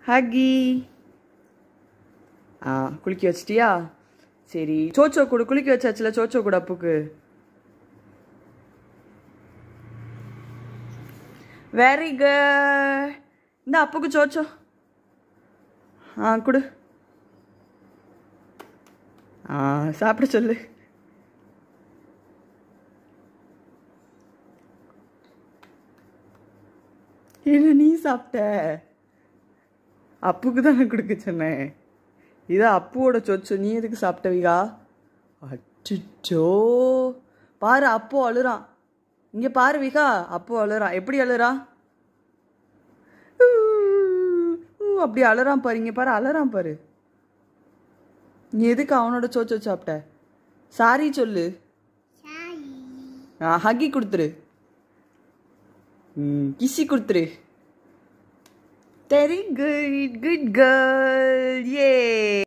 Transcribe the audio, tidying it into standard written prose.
ஹக்கி. குளிக்க வச்சிட்டியா? சரி, சோச்சோ கூட குளிக்க வச்சாச்சுல, சோச்சோ கூட அப்புக்கு. Very good. இந்த அப்புக்கு சோச்சோ. கொடு. சாப்பிட சொல்லு. என்ன நீ சாப்பிட்ட? அப்புக்கு தானே கொடுக்க சொன்னேன். இதான் அப்புவோட சொச்சு. நீ எதுக்கு சாப்பிட்டவிகா? அச்சோ, பாரு அப்பு அழுறான். இங்க பாரு விகா, அப்பு அழுறான். எப்படி அழுறான்? அப்படி அழுறான் பாரு. இங்க பாரு, அழுறான் பாரு. நீ எதுக்கு அவனோட சோச்சோ சாப்பிட்ட? சாரி சொல்லு. ஹக்கி கொடுத்துரு. கிசி கொடுத்துரு. Very good, good girl. ஏ